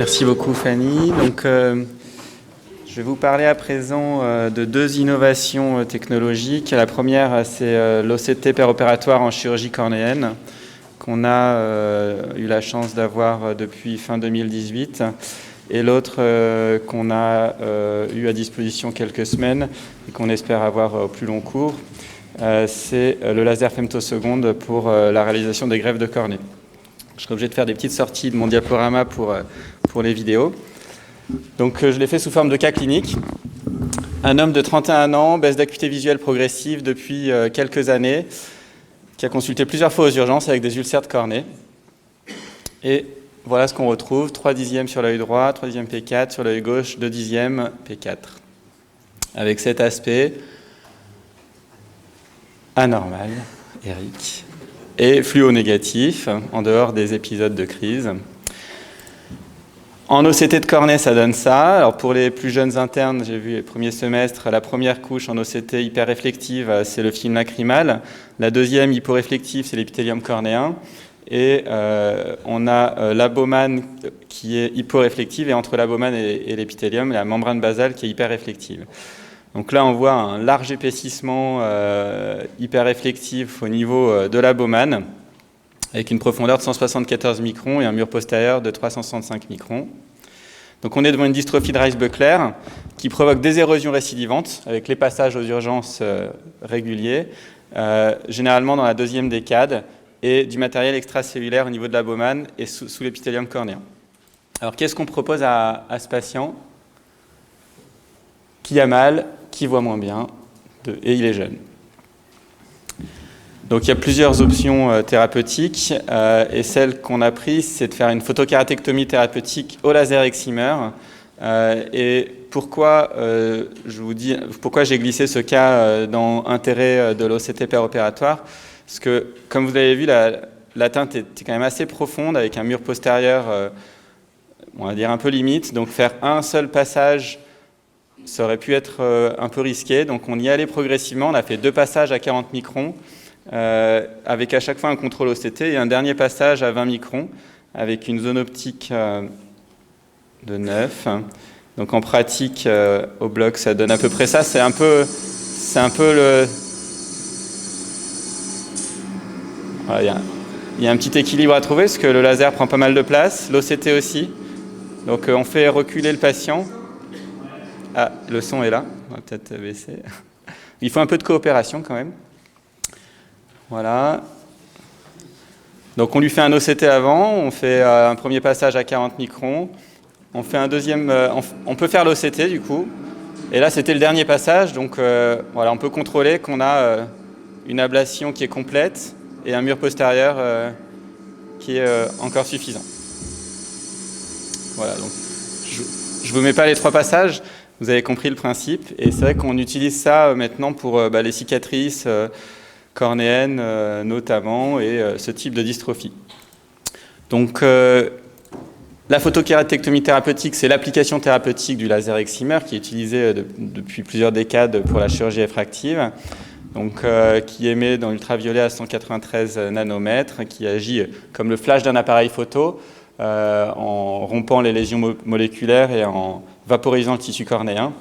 Merci beaucoup Fanny. Donc, je vais vous parler à présent de deux innovations technologiques. La première, c'est l'OCT péropératoire en chirurgie cornéenne qu'on a eu la chance d'avoir depuis fin 2018. Et l'autre qu'on a eu à disposition quelques semaines et qu'on espère avoir au plus long cours, c'est le laser femtoseconde pour la réalisation des greffes de cornée. Je serai obligé de faire des petites sorties de mon diaporama pour les vidéos. Donc je l'ai fait sous forme de cas clinique. Un homme de 31 ans, baisse d'acuité visuelle progressive depuis quelques années, qui a consulté plusieurs fois aux urgences avec des ulcères de cornée. Et voilà ce qu'on retrouve, 3/10 sur l'œil droit, 3/10 P4, sur l'œil gauche, 2/10 P4. Avec cet aspect anormal, Eric, et fluo négatif, en dehors des épisodes de crise. En OCT de cornée, ça donne ça. Alors pour les plus jeunes internes, j'ai vu les premiers semestres, la première couche en OCT hyperréflective, c'est le film lacrymal. La deuxième hyporéflective, c'est l'épithélium cornéen. Et on a l'abomane qui est hyporéflective, et entre l'abomane et l'épithélium, la membrane basale qui est hyperréflective. Donc là, on voit un large épaississement hyperréflectif au niveau de l'abomane, avec une profondeur de 174 microns et un mur postérieur de 365 microns. Donc on est devant une dystrophie de Reis-Buckler qui provoque des érosions récidivantes, avec les passages aux urgences réguliers, généralement dans la deuxième décade, et du matériel extracellulaire au niveau de l'abomane et sous l'épithélium cornéen. Alors qu'est-ce qu'on propose à ce patient qui a mal, qui voit moins bien, et il est jeune? Donc il y a plusieurs options thérapeutiques, et celle qu'on a prise, c'est de faire une photokératectomie thérapeutique au laser excimer. Et pourquoi j'ai glissé ce cas dans intérêt de l'OCT péropératoire? Parce que, comme vous l'avez vu, l'atteinte est quand même assez profonde, avec un mur postérieur, on va dire un peu limite. Donc faire un seul passage, ça aurait pu être un peu risqué. Donc on y allait progressivement. On a fait 2 passages à 40 microns, avec à chaque fois un contrôle OCT, et un dernier passage à 20 microns, avec une zone optique de 9. Donc en pratique, au bloc, ça donne à peu près ça. C'est un peu le... Voilà, il y a un petit équilibre à trouver, parce que le laser prend pas mal de place, l'OCT aussi. Donc on fait reculer le patient. Ah, le son est là, on va peut-être baisser. Il faut un peu de coopération quand même. Voilà. Donc on lui fait un OCT avant, on fait un premier passage à 40 microns. On fait un deuxième, on peut faire l'OCT du coup. Et là c'était le dernier passage, donc voilà, on peut contrôler qu'on a une ablation qui est complète et un mur postérieur qui est encore suffisant. Voilà, donc je vous mets pas les 3 passages, vous avez compris le principe, et c'est vrai qu'on utilise ça maintenant pour les cicatrices cornéennes notamment, et ce type de dystrophie. Donc la photokératectomie thérapeutique, c'est l'application thérapeutique du laser excimer qui est utilisée depuis plusieurs décades pour la chirurgie réfractive. Donc, qui émet dans l'ultraviolet à 193 nanomètres, qui agit comme le flash d'un appareil photo, en rompant les lésions moléculaires et en vaporisant le tissu cornéen.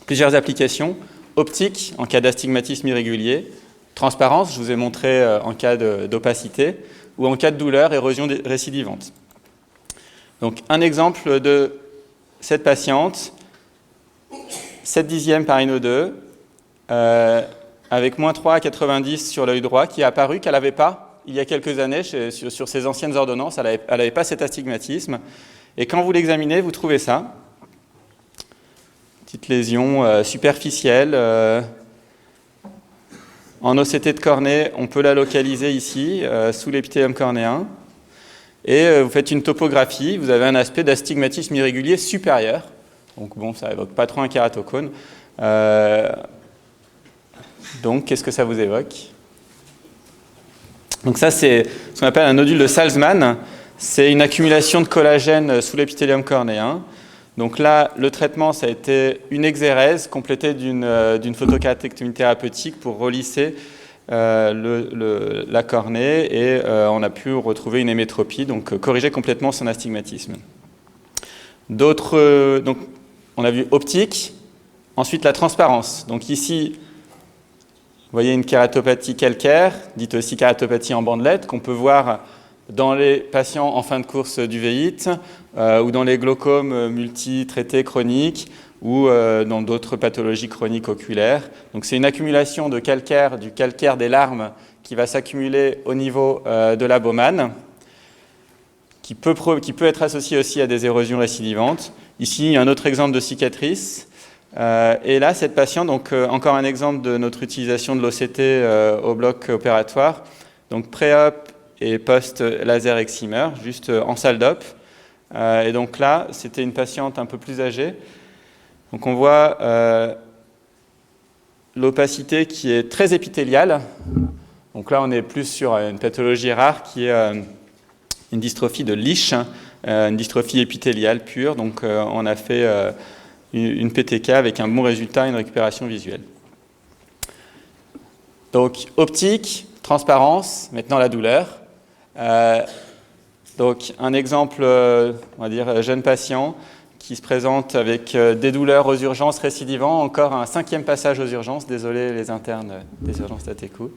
Plusieurs applications: optique en cas d'astigmatisme irrégulier, transparence, je vous ai montré en cas d'opacité, ou en cas de douleur, érosion récidivante. Donc un exemple de cette patiente, 7/10 par INO2, avec -3 à 90 sur l'œil droit, qui est apparu qu'elle n'avait pas, il y a quelques années, sur ses anciennes ordonnances, elle n'avait pas cet astigmatisme. Et quand vous l'examinez, vous trouvez ça. Petite lésion superficielle. En OCT de cornée, on peut la localiser ici, sous l'épithélium cornéen. Et vous faites une topographie, vous avez un aspect d'astigmatisme irrégulier supérieur. Donc bon, ça évoque pas trop un kératocone. Donc, qu'est-ce que ça vous évoque? Donc ça, c'est ce qu'on appelle un nodule de Salzmann. C'est une accumulation de collagène sous l'épithélium cornéen. Donc là, le traitement, ça a été une exérèse complétée d'une photokératectomie thérapeutique pour relisser la cornée, et on a pu retrouver une hémétropie, donc corriger complètement son astigmatisme. Donc, on a vu optique, ensuite la transparence. Donc ici, vous voyez une kératopathie calcaire, dite aussi kératopathie en bandelette, qu'on peut voir dans les patients en fin de course d'uvéite ou dans les glaucomes multitraités chroniques ou dans d'autres pathologies chroniques oculaires. Donc c'est une accumulation de calcaire, du calcaire des larmes qui va s'accumuler au niveau de la Bowman, qui peut être associé aussi à des érosions récidivantes. Ici, un autre exemple de cicatrice. Et là, cette patiente, donc encore un exemple de notre utilisation de l'OCT au bloc opératoire, donc pré-op et post-laser excimer, juste en salle d'op. Et donc là, c'était une patiente un peu plus âgée. Donc on voit l'opacité qui est très épithéliale. Donc là, on est plus sur une pathologie rare qui est une dystrophie de Leach, une dystrophie épithéliale pure. Donc on a fait une PTK avec un bon résultat, une récupération visuelle. Donc, optique, transparence, maintenant la douleur. Donc, un exemple, on va dire, jeune patient qui se présente avec des douleurs aux urgences récidivant, encore un 5e passage aux urgences, désolé les internes des urgences d'Ateco.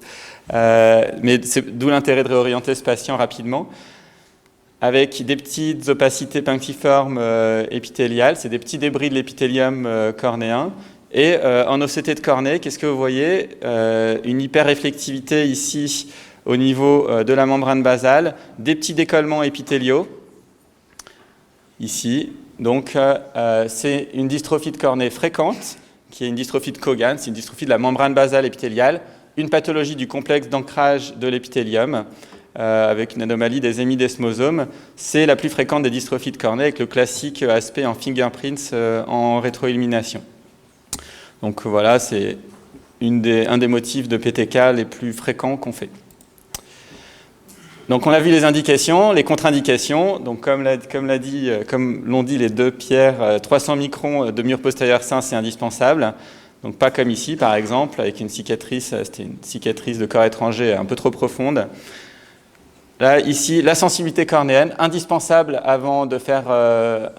Mais c'est d'où l'intérêt de réorienter ce patient rapidement. Avec des petites opacités punctiformes épithéliales, c'est des petits débris de l'épithélium cornéen. Et en OCT de cornée, qu'est-ce que vous voyez? Une hyperréflectivité ici au niveau de la membrane basale, des petits décollements épithéliaux, ici. Donc c'est une dystrophie de cornée fréquente, qui est une dystrophie de Cogan, c'est une dystrophie de la membrane basale épithéliale, une pathologie du complexe d'ancrage de l'épithélium, avec une anomalie des hémidesmosomes. C'est la plus fréquente des dystrophies de cornée avec le classique aspect en fingerprints en rétroillumination. Donc voilà, c'est un des motifs de PTK les plus fréquents qu'on fait. Donc on a vu les indications, les contre-indications. Donc comme l'ont dit les deux pierres, 300 microns de mur postérieur sain, c'est indispensable. Donc pas comme ici par exemple, avec une cicatrice, c'était une cicatrice de corps étranger un peu trop profonde. Là, ici, la sensibilité cornéenne, indispensable avant de faire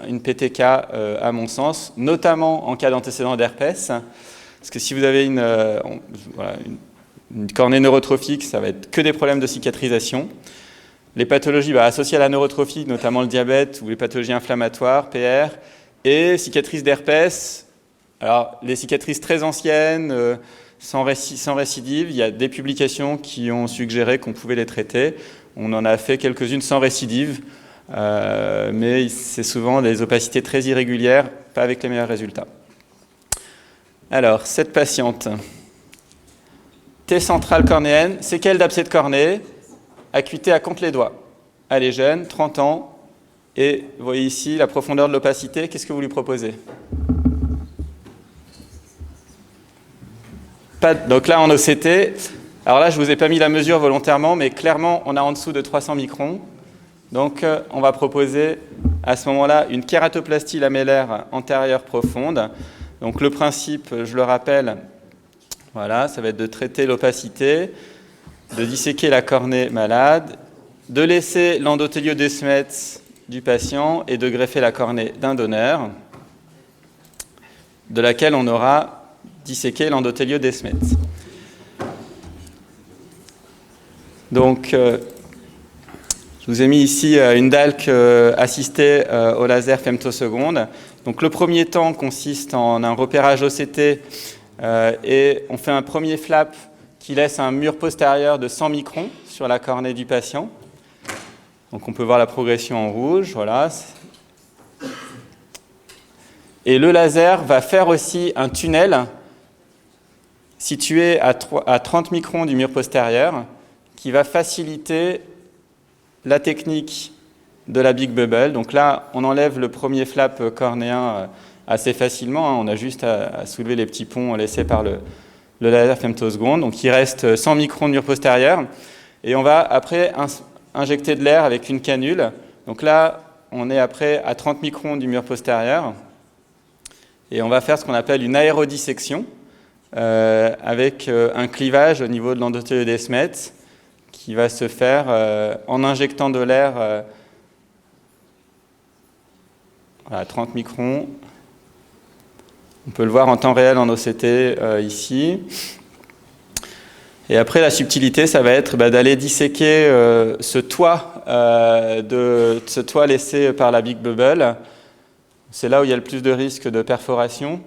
une PTK, à mon sens, notamment en cas d'antécédent d'herpès. Parce que si vous avez une cornée neurotrophique, ça va être que des problèmes de cicatrisation. Les pathologies associées à la neurotrophie, notamment le diabète ou les pathologies inflammatoires, PR, et cicatrices d'herpès. Alors, les cicatrices très anciennes, sans récidive, il y a des publications qui ont suggéré qu'on pouvait les traiter. On en a fait quelques-unes sans récidive, mais c'est souvent des opacités très irrégulières, pas avec les meilleurs résultats. Alors, cette patiente, T centrale cornéenne, séquelle d'abcès de cornée, acuité à compte les doigts. Elle est jeune, 30 ans, et vous voyez ici la profondeur de l'opacité. Qu'est-ce que vous lui proposez? Donc là, en OCT, alors là, je ne vous ai pas mis la mesure volontairement, mais clairement, on a en dessous de 300 microns. Donc, on va proposer à ce moment-là une kératoplastie lamellaire antérieure profonde. Donc, le principe, je le rappelle, voilà, ça va être de traiter l'opacité, de disséquer la cornée malade, de laisser l'endothélieux Descemet du patient et de greffer la cornée d'un donneur, de laquelle on aura disséqué l'endothélieux Descemet. Donc, je vous ai mis ici une DALC assistée au laser femtoseconde. Donc, le premier temps consiste en un repérage OCT et on fait un premier flap qui laisse un mur postérieur de 100 microns sur la cornée du patient. Donc, on peut voir la progression en rouge, voilà. Et le laser va faire aussi un tunnel situé à 30 microns du mur postérieur, qui va faciliter la technique de la Big Bubble. Donc là, on enlève le premier flap cornéen assez facilement. On a juste à soulever les petits ponts laissés par le laser femtoseconde. Donc il reste 100 microns de mur postérieur. Et on va après injecter de l'air avec une canule. Donc là, on est après à 30 microns du mur postérieur. Et on va faire ce qu'on appelle une aérodissection avec un clivage au niveau de l'endothélieux Descemet qui va se faire en injectant de l'air Voilà, 30 microns. On peut le voir en temps réel en OCT ici. Et après, la subtilité, ça va être d'aller disséquer ce toit laissé par la Big Bubble. C'est là où il y a le plus de risque de perforation.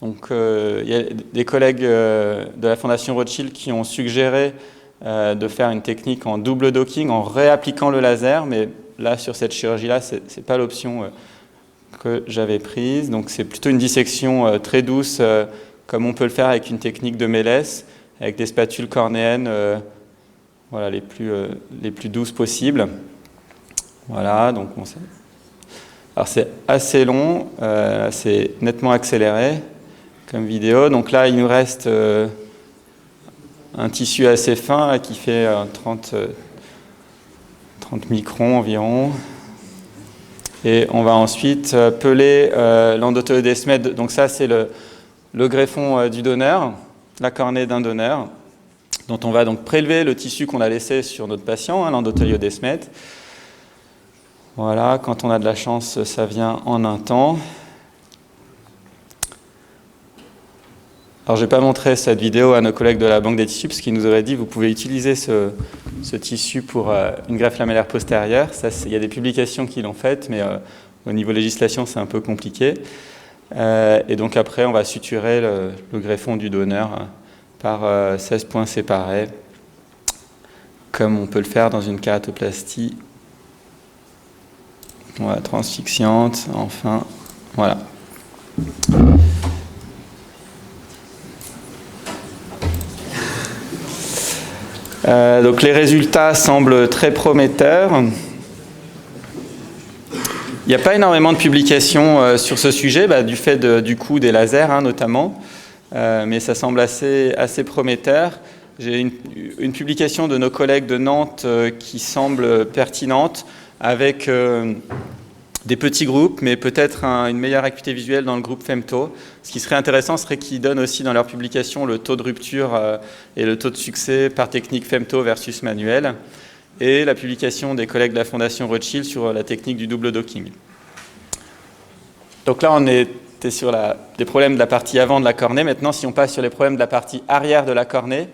Donc, il y a des collègues de la Fondation Rothschild qui ont suggéré de faire une technique en double docking, en réappliquant le laser, mais là, sur cette chirurgie-là, ce n'est pas l'option que j'avais prise. Donc, c'est plutôt une dissection très douce, comme on peut le faire avec une technique de Mélès, avec des spatules cornéennes voilà, les plus douces possibles. Voilà, donc alors c'est assez long, c'est nettement accéléré comme vidéo. Donc là, il nous reste un tissu assez fin là, qui fait 30 microns environ. Et on va ensuite peler l'endotheliodesmède. Donc ça, c'est le greffon du donneur, la cornée d'un donneur, dont on va donc prélever le tissu qu'on a laissé sur notre patient, l'endotheliodesmède. Voilà, quand on a de la chance, ça vient en un temps. Alors, je n'ai pas montré cette vidéo à nos collègues de la Banque des tissus, parce qu'ils nous auraient dit vous pouvez utiliser ce tissu pour une greffe lamellaire postérieure. Il y a des publications qui l'ont fait, mais au niveau législation, c'est un peu compliqué. Et donc après, on va suturer le greffon du donneur par 16 points séparés, comme on peut le faire dans une kératoplastie transfixiante. Enfin, voilà. Donc les résultats semblent très prometteurs. Il n'y a pas énormément de publications sur ce sujet, du fait du coût des lasers notamment, mais ça semble assez prometteur. J'ai une publication de nos collègues de Nantes qui semble pertinente, avec des petits groupes, mais peut-être une meilleure acuité visuelle dans le groupe femto. Ce qui serait intéressant serait qu'ils donnent aussi dans leur publication le taux de rupture et le taux de succès par technique femto versus manuel, et la publication des collègues de la Fondation Rothschild sur la technique du double docking. Donc là, on était sur les problèmes de la partie avant de la cornée. Maintenant, si on passe sur les problèmes de la partie arrière de la cornée,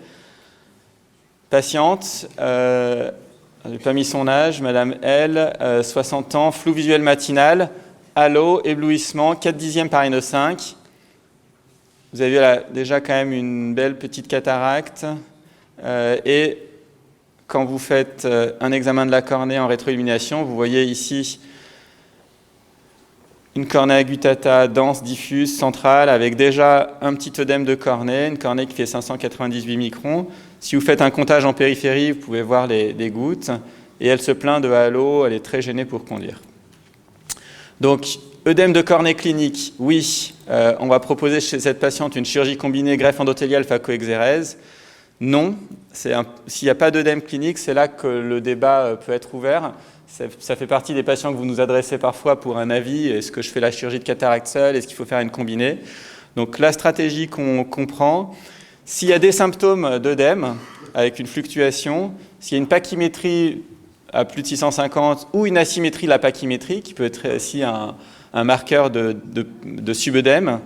patiente, je n'ai pas mis son âge, Madame L, 60 ans, flou visuel matinal, halo, éblouissement, 4/10 par NO5. Vous avez vu déjà quand même une belle petite cataracte. Et quand vous faites un examen de la cornée en rétroillumination, vous voyez ici une cornée aguttata dense, diffuse, centrale, avec déjà un petit œdème de cornée, une cornée qui fait 598 microns. Si vous faites un comptage en périphérie, vous pouvez voir les gouttes. Et elle se plaint de halo, elle est très gênée pour conduire. Donc, œdème de cornée clinique, oui, on va proposer chez cette patiente une chirurgie combinée greffe endothéliale phacoexérèse. Non, s'il n'y a pas d'œdème clinique, c'est là que le débat peut être ouvert. Ça fait partie des patients que vous nous adressez parfois pour un avis. Est-ce que je fais la chirurgie de cataracte seule? Est-ce qu'il faut faire une combinée? Donc la stratégie qu'on comprend, s'il y a des symptômes d'œdème avec une fluctuation, s'il y a une pachymétrie à plus de 650 ou une asymétrie de la pachymétrie, qui peut être aussi un marqueur de subœdème,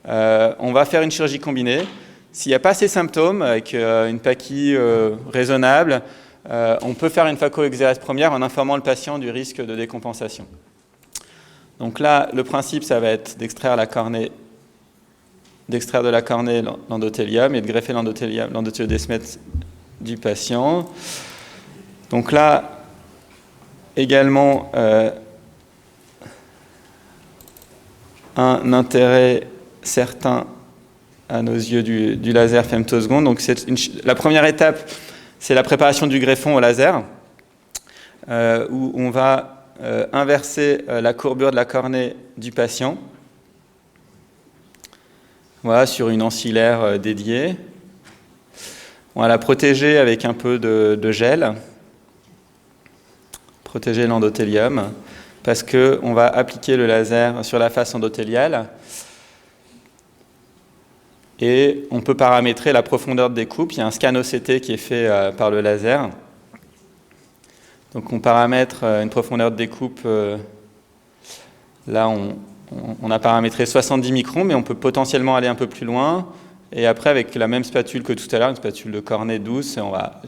on va faire une chirurgie combinée. S'il n'y a pas ces symptômes, avec une pachy raisonnable, on peut faire une phacoexérèse première en informant le patient du risque de décompensation. Donc là, le principe, ça va être d'extraire de la cornée l'endothélium et de greffer l'endotheliodesmède du patient. Donc là, également, un intérêt certain à nos yeux du laser femtoseconde. Donc la première étape, c'est la préparation du greffon au laser, où on va inverser la courbure de la cornée du patient, voilà, sur une ancillaire dédiée. On va la protéger avec un peu de gel, protéger l'endothélium, parce qu'on va appliquer le laser sur la face endothéliale. Et on peut paramétrer la profondeur de découpe. Il y a un scan OCT qui est fait par le laser. Donc on paramètre une profondeur de découpe Là, on a paramétré 70 microns, mais on peut potentiellement aller un peu plus loin. Et après, avec la même spatule que tout à l'heure, une spatule de cornet douce, on va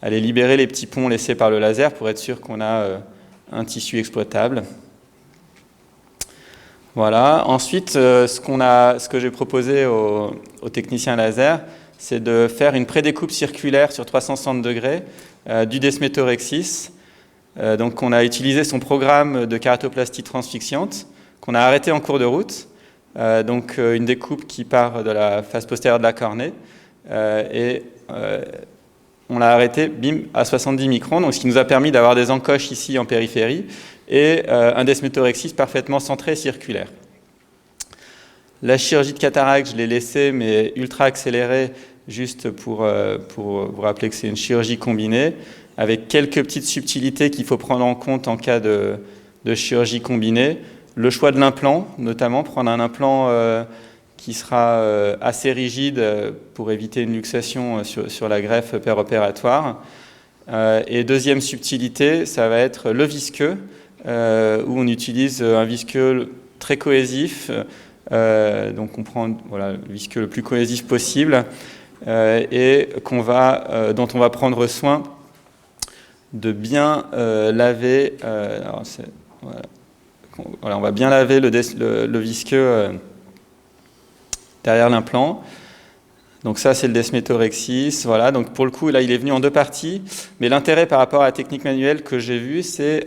aller libérer les petits ponts laissés par le laser pour être sûr qu'on a un tissu exploitable. Voilà. Ensuite, ce que j'ai proposé aux techniciens laser, c'est de faire une prédécoupe circulaire sur 360 degrés du desmétorexis. Donc, on a utilisé son programme de kératoplastie transfixiante qu'on a arrêté en cours de route. Donc, une découpe qui part de la face postérieure de la cornée. On l'a arrêté, bim, à 70 microns, donc ce qui nous a permis d'avoir des encoches ici en périphérie et un desmétorexis parfaitement centré et circulaire. La chirurgie de cataracte, je l'ai laissée, mais ultra accélérée, juste pour vous rappeler que c'est une chirurgie combinée, avec quelques petites subtilités qu'il faut prendre en compte en cas de chirurgie combinée. Le choix de l'implant, notamment, prendre un implant qui sera assez rigide pour éviter une luxation sur la greffe péropératoire. Et deuxième subtilité, ça va être le visqueux, où on utilise un visqueux très cohésif. Donc on prend le visqueux le plus cohésif possible et dont on va prendre soin de bien laver. On va bien laver le visqueux derrière l'implant. Donc ça, c'est le desmétorexis. Voilà. Donc pour le coup, là, il est venu en deux parties. Mais l'intérêt par rapport à la technique manuelle que j'ai vue, c'est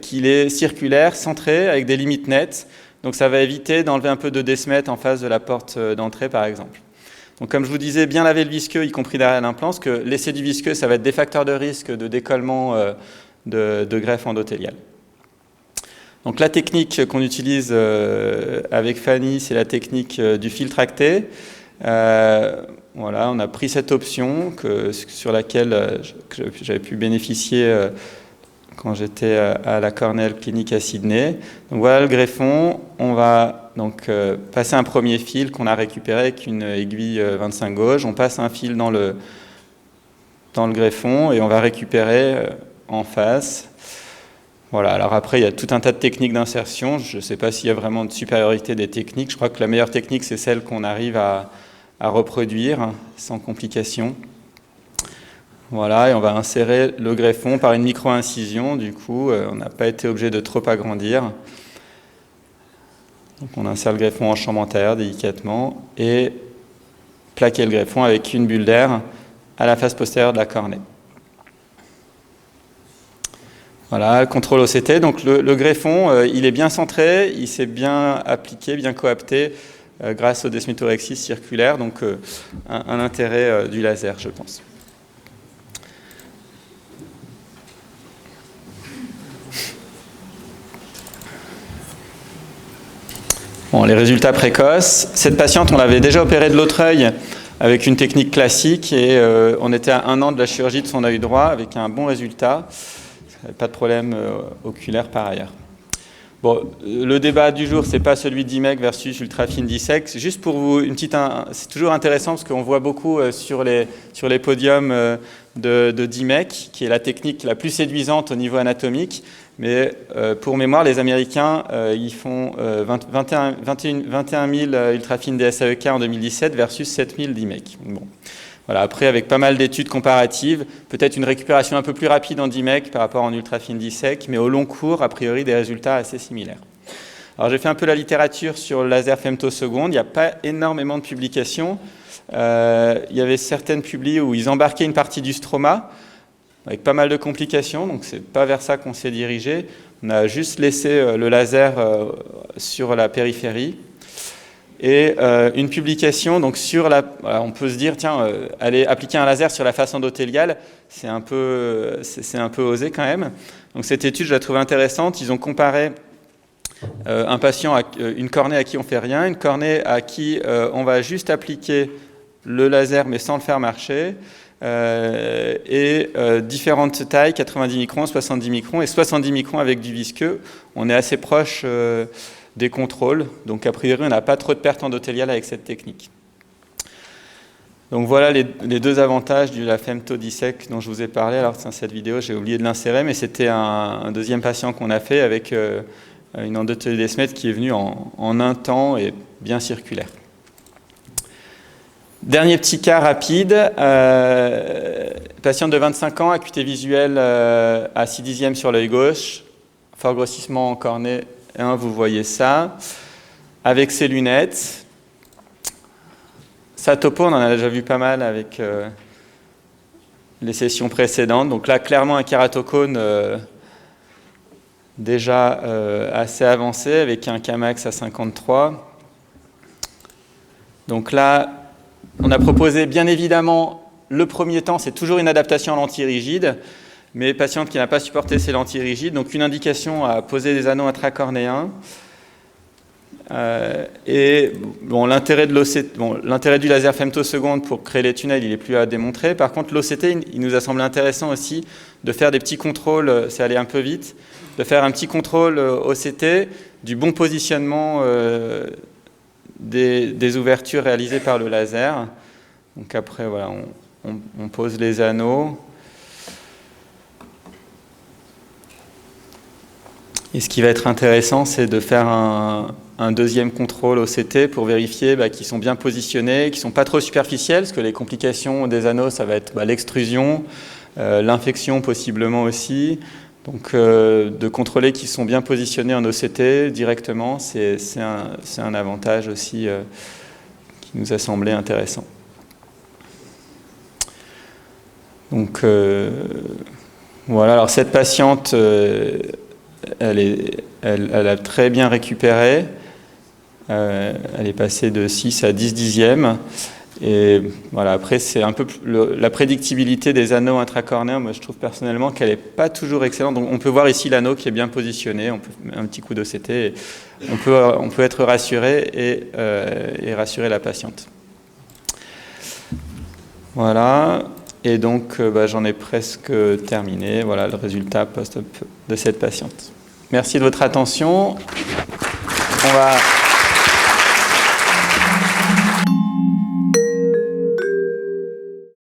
qu'il est circulaire, centré, avec des limites nettes. Donc ça va éviter d'enlever un peu de desmètre en face de la porte d'entrée, par exemple. Donc comme je vous disais, bien laver le visqueux, y compris derrière l'implant, parce que laisser du visqueux, ça va être des facteurs de risque de décollement de greffe endothéliale. Donc la technique qu'on utilise avec Fanny, c'est la technique du fil tracté. Voilà, on a pris cette option sur laquelle j'avais pu bénéficier quand j'étais à la Cornell Clinic à Sydney. Donc voilà le greffon. On va donc passer un premier fil qu'on a récupéré avec une aiguille 25 gauge. On passe un fil dans le greffon et on va récupérer en face. Voilà, alors après, il y a tout un tas de techniques d'insertion. Je ne sais pas s'il y a vraiment de supériorité des techniques. Je crois que la meilleure technique, c'est celle qu'on arrive à reproduire sans complication. Voilà, et on va insérer le greffon par une micro-incision. Du coup, on n'a pas été obligé de trop agrandir. Donc on insère le greffon en chambre antérieure délicatement et plaquer le greffon avec une bulle d'air à la face postérieure de la cornée. Voilà, contrôle OCT. Donc le greffon, il est bien centré, il s'est bien appliqué, bien coapté grâce au desmétorexis circulaire. Donc un intérêt du laser, je pense. Bon, les résultats précoces. Cette patiente, on l'avait déjà opérée de l'autre œil avec une technique classique et on était à 1 an de la chirurgie de son œil droit avec un bon résultat. Pas de problème oculaire par ailleurs. Bon, le débat du jour, c'est pas celui d'IMEC versus ultrafine dissect. Juste pour vous, c'est toujours intéressant parce qu'on voit beaucoup sur les podiums de d'IMEC, qui est la technique la plus séduisante au niveau anatomique. Mais pour mémoire, les Américains, ils font 21 000 ultrafine DSAEK en 2017 versus 7 000 d'IMEC. Bon. Voilà, après, avec pas mal d'études comparatives, peut-être une récupération un peu plus rapide en DIMEC par rapport en ultrafine dissect, mais au long cours, a priori, des résultats assez similaires. Alors, j'ai fait un peu la littérature sur le laser femtoseconde. Il n'y a pas énormément de publications. Il y avait certaines publiées où ils embarquaient une partie du stroma, avec pas mal de complications, donc c'est pas vers ça qu'on s'est dirigé. On a juste laissé le laser sur la périphérie. Et une publication donc sur on peut se dire tiens aller appliquer un laser sur la face endothéliale, c'est un peu osé quand même. Donc cette étude, je la trouve intéressante. Ils ont comparé un patient une cornée à qui on fait rien, une cornée à qui on va juste appliquer le laser mais sans le faire marcher, et différentes tailles, 90 microns, 70 microns et 70 microns avec du visqueux. On est assez proche des contrôles, donc a priori on n'a pas trop de perte endothéliale avec cette technique. Donc voilà les deux avantages de la femtodissect dont je vous ai parlé. Alors dans cette vidéo j'ai oublié de l'insérer, mais c'était un deuxième patient qu'on a fait avec une endothélie Descemet qui est venue en un temps et bien circulaire. Dernier petit cas rapide, patiente de 25 ans, acuité visuelle à 6/10 sur l'œil gauche, fort grossissement cornéen, vous voyez ça, avec ses lunettes. Sa topo, on en a déjà vu pas mal avec les sessions précédentes. Donc là, clairement un kératocone déjà assez avancé, avec un Kmax à 53. Donc là, on a proposé, bien évidemment, le premier temps, c'est toujours une adaptation à lentilles rigides, mais patiente qui n'a pas supporté ces lentilles rigides, donc une indication à poser des anneaux intracornéens. Et bon, l'intérêt du laser femtoseconde pour créer les tunnels, il n'est plus à démontrer. Par contre, l'OCT, il nous a semblé intéressant aussi de faire des petits contrôles, c'est allé un peu vite, de faire un petit contrôle OCT du bon positionnement des ouvertures réalisées par le laser. Donc après, voilà, on pose les anneaux. Et ce qui va être intéressant, c'est de faire un deuxième contrôle OCT pour vérifier qu'ils sont bien positionnés, qu'ils ne sont pas trop superficiels, parce que les complications des anneaux, ça va être l'extrusion, l'infection possiblement aussi. Donc de contrôler qu'ils sont bien positionnés en OCT directement, c'est un avantage aussi qui nous a semblé intéressant. Donc voilà, alors cette patiente, elle a très bien récupéré. Elle est passée de 6 à 10/10. Et voilà, après, c'est un peu la prédictibilité des anneaux intracornéens. Moi, je trouve personnellement qu'elle n'est pas toujours excellente. Donc, on peut voir ici l'anneau qui est bien positionné. On peut mettre un petit coup d'OCT. On peut être rassuré et rassurer la patiente. Voilà. Et donc, j'en ai presque terminé. Voilà le résultat post-op de cette patiente. Merci de votre attention. On va